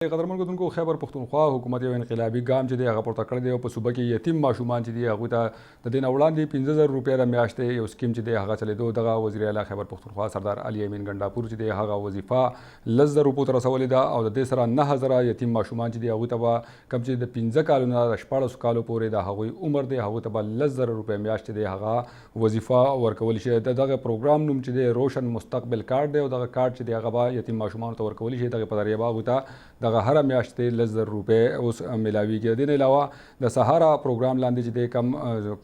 قدرمن کو خیبر پختونخوا حکومت یو انقلابي ګام چې دی هغه پورته کړی دی او په صوبه کې یتیم ماشومان چې دی هغوی ته د دې نه وړاندې 15,000 روپۍ د میاشتې یو سکیم چې دی هغه چلېدو. دغه وزیر اعلی خیبر پختونخوا سردار علي امین ګنډاپور چې دی هغه وظیفه 10,000 روپو ته رسولې ده او د دې سره 9,000 یتیم ماشومان چې دی هغوی ته به کوم چې د 15 کالو نه د 14 کالو پورې د هغوی عمر دی هغوی ته به 10,000 روپۍ میاشت دی هغه وظیفه ورکول شي. دغه پروګرام نوم چې دی روشن مستقبل کارت دی او دغه کارت چې دی هغه به یتیم ماشومانو ته ورکول شي. دغه په ذریعه به هغوی ته دغه هره میاشت 10,000 روپۍ اوس ملاویږي. د دې نه علاوه د سهارا پروګرام لاندې چې دی کم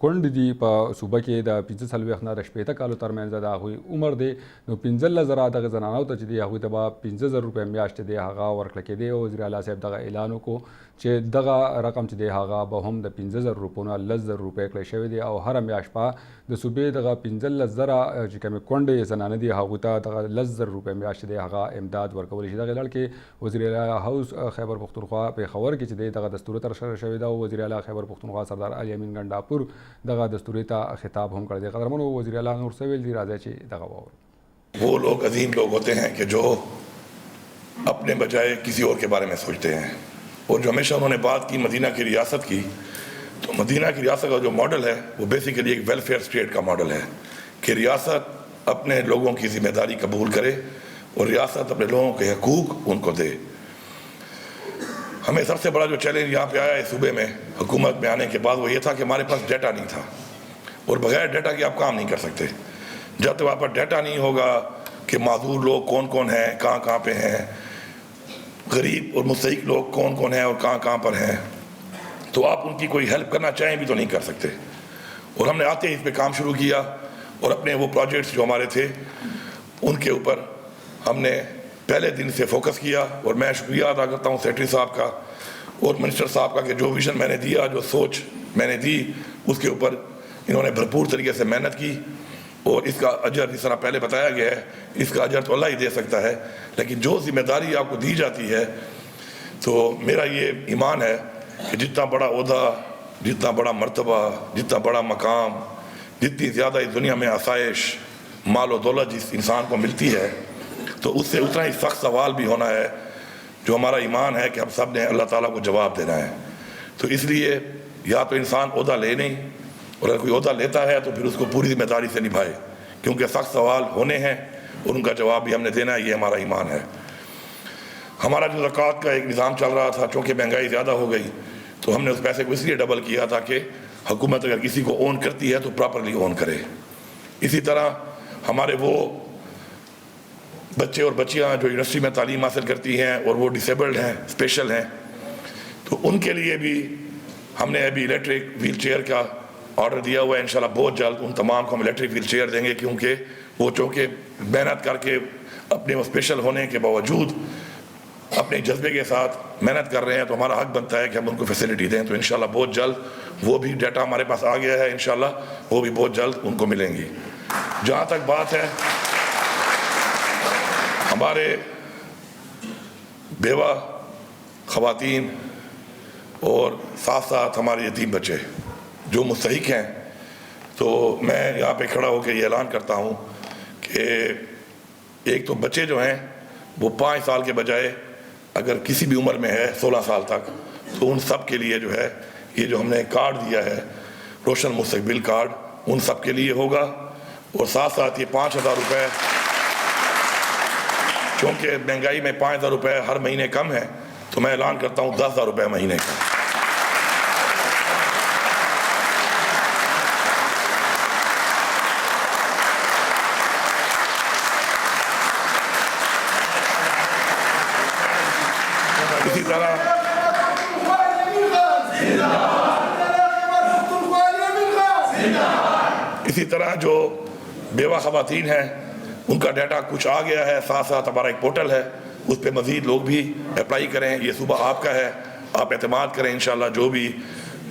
کونډ دي په صوبه کې د 45 نه د 60 کالو ترمنځ د هغوی عمر دی نو 15,000 دغه زنانو ته چې دی هغوی ته به 15,000 روپۍ میاشت دی هغه ورکړل کېدی. وزیر اعلی صاحب دغه اعلان وکړو چې دغه رقم چې دی هغه به هم د 15,000 روپو نه 10,000 روپۍ کړی شوی دی او هره میاشت په د صوبې دغه 15,000 چې کومې کونډې زنانه دي هغوی ته دغه 10,000 روپۍ میاشت دی هغه امداد ورکولی شي. دغه لړ کې وزیر اعلی هاوس خیبر پختونخوا پېښور کې چې دی دغه دستور ترسره شوی دی او وزیر اعلی خیبر پختونخوا سردار علي امین ګنډاپور دغه دستور ته خطاب هم کړی دی. قدرمنو وزیر اعلی نور څه ویل دي راځئ چې دغه واورو. وہ لوگ عظیم لوگ ہوتے ہیں کہ جو اپنے بجائے کسی اور کے بارے میں سوچتے ہیں اور جو ہمیشہ انہوں نے بات کی مدینہ کی ریاست کی تو مدینہ کی ریاست کا جو ماڈل ہے وہ بیسیکلی ایک ویلفیئر اسٹیٹ کا ماڈل ہے کہ ریاست اپنے لوگوں کی ذمہ داری قبول کرے اور ریاست اپنے لوگوں کے حقوق ان کو دے. ہمیں سب سے بڑا جو چیلنج یہاں پہ آیا ہے صوبے میں حکومت میں آنے کے بعد وہ یہ تھا کہ ہمارے پاس ڈیٹا نہیں تھا اور بغیر ڈیٹا کے آپ کام نہیں کر سکتے. جب تک وہاں پر ڈیٹا نہیں ہوگا کہ معذور لوگ کون کون ہیں کہاں کہاں پہ ہیں غریب اور مستحق لوگ کون کون ہیں اور کہاں کہاں پر ہیں تو آپ ان کی کوئی ہیلپ کرنا چاہیں بھی تو نہیں کر سکتے. اور ہم نے آتے ہی اس پہ کام شروع کیا اور اپنے وہ پروجیکٹس جو ہمارے تھے ان کے اوپر ہم نے پہلے دن سے فوکس کیا. اور میں شکریہ ادا کرتا ہوں سیکرٹری صاحب کا اور منسٹر صاحب کا کہ جو ویژن میں نے دیا جو سوچ میں نے دی اس کے اوپر انہوں نے بھرپور طریقے سے محنت کی. اور اس کا اجر جس طرح پہلے بتایا گیا ہے اس کا اجر تو اللہ ہی دے سکتا ہے لیکن جو ذمہ داری آپ کو دی جاتی ہے تو میرا یہ ایمان ہے کہ جتنا بڑا عہدہ جتنا بڑا مرتبہ جتنا بڑا مقام جتنی زیادہ اس دنیا میں آسائش مال و دولت جس انسان کو ملتی ہے تو اس سے اتنا ہی سخت سوال بھی ہونا ہے جو ہمارا ایمان ہے کہ ہم سب نے اللہ تعالیٰ کو جواب دینا ہے. تو اس لیے یا تو انسان عہدہ لے نہیں اور اگر کوئی عہدہ لیتا ہے تو پھر اس کو پوری ذمہ داری سے نبھائے کیونکہ سخت سوال ہونے ہیں اور ان کا جواب بھی ہم نے دینا ہے. یہ ہمارا ایمان ہے. ہمارا جو زکوٰۃ کا ایک نظام چل رہا تھا چونکہ مہنگائی زیادہ ہو گئی تو ہم نے اس پیسے کو اس لیے ڈبل کیا تھا کہ حکومت اگر کسی کو اون کرتی ہے تو پراپرلی اون کرے. اسی طرح ہمارے وہ بچے اور بچیاں جو یونیورسٹی میں تعلیم حاصل کرتی ہیں اور وہ ڈسیبلڈ ہیں اسپیشل ہیں تو ان کے لیے بھی ہم نے ابھی الیکٹرک ویل چیئر کا آرڈر دیا ہوا ہے. انشاءاللہ بہت جلد ان تمام کو ہم الیکٹرک ویل چیئر دیں گے کیونکہ وہ چونکہ محنت کر کے اپنے وہ اسپیشل ہونے کے باوجود اپنے جذبے کے ساتھ محنت کر رہے ہیں تو ہمارا حق بنتا ہے کہ ہم ان کو فیسلٹی دیں. تو انشاءاللہ بہت جلد وہ بھی ڈیٹا ہمارے پاس آ گیا ہے انشاءاللہ وہ بھی بہت جلد ان کو ملیں گی. جہاں تک بات ہے ہمارے بیوہ خواتین اور ساتھ ساتھ ہمارے یتیم بچے جو مستحق ہیں تو میں یہاں پہ کھڑا ہو کے یہ اعلان کرتا ہوں کہ ایک تو بچے جو ہیں وہ 5 سال کے بجائے اگر کسی بھی عمر میں ہے 16 سال تک تو ان سب کے لیے جو ہے یہ جو ہم نے کارڈ دیا ہے روشن مستقبل کارڈ ان سب کے لیے ہوگا. اور ساتھ ساتھ یہ 5,000 روپے چونکہ مہنگائی میں 5,000 روپے ہر مہینے کم ہے تو میں اعلان کرتا ہوں 10,000 روپے مہینے کا. اسی طرح جو بیوہ خواتین ہیں ان کا ڈیٹا کچھ آ گیا ہے. ساتھ ساتھ ہمارا ایک پورٹل ہے اس پہ مزید لوگ بھی اپلائی کریں. یہ صوبہ آپ کا ہے آپ اعتماد کریں انشاءاللہ جو بھی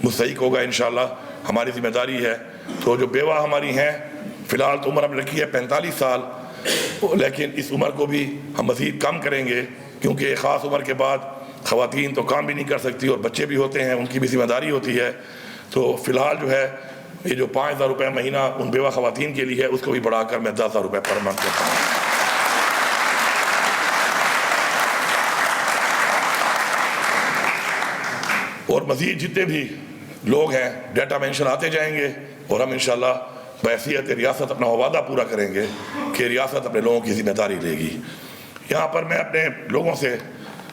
مستحق ہوگا انشاءاللہ ہماری ذمہ داری ہے. تو جو بیوہ ہماری ہیں فی الحال تو عمر ہم نے رکھی ہے 45 سال لیکن اس عمر کو بھی ہم مزید کم کریں گے کیونکہ ایک خاص عمر کے بعد خواتین تو کام بھی نہیں کر سکتی اور بچے بھی ہوتے ہیں ان کی بھی ذمہ داری ہوتی ہے. تو فی الحال جو ہے یہ جو 5,000 روپے مہینہ ان بیوہ خواتین کے لیے ہے اس کو بھی بڑھا کر میں 10,000 روپے پر منتھ کرتا ہوں. اور مزید جتنے بھی لوگ ہیں ڈیٹا مینشن آتے جائیں گے اور ہم انشاءاللہ بحیثیت ریاست اپنا وعدہ پورا کریں گے کہ ریاست اپنے لوگوں کی ذمہ داری لے گی. یہاں پر میں اپنے لوگوں سے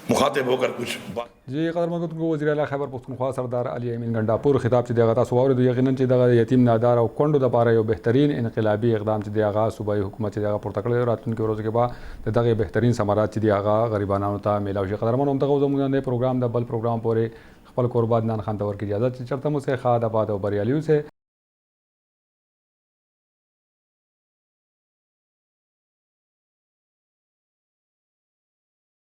مخاطب ہو کر کچھ بات جی قدرمن کو وزیر اعلی خیبر پختونخوا سردار علي امين ګنډاپور خطاب چې دغه تاسو واورئ یقینا چې دغه یتیم نادار او کونډو د لپاره یو بهترین انقلابي اقدام چې دی هغه صوبایي حکومت چې دغه پورته کړی راتلونکي ورځو کې به دغه بهترین ثمرات چې دی هغه غریبانو ته میلاو شي. قدرمن هم دغه زموږ نه پروګرام د بل پروګرام پورې خپل قربان نان خان تور کی اجازه چې چرته مو سه خاد آباد او بریالیو سے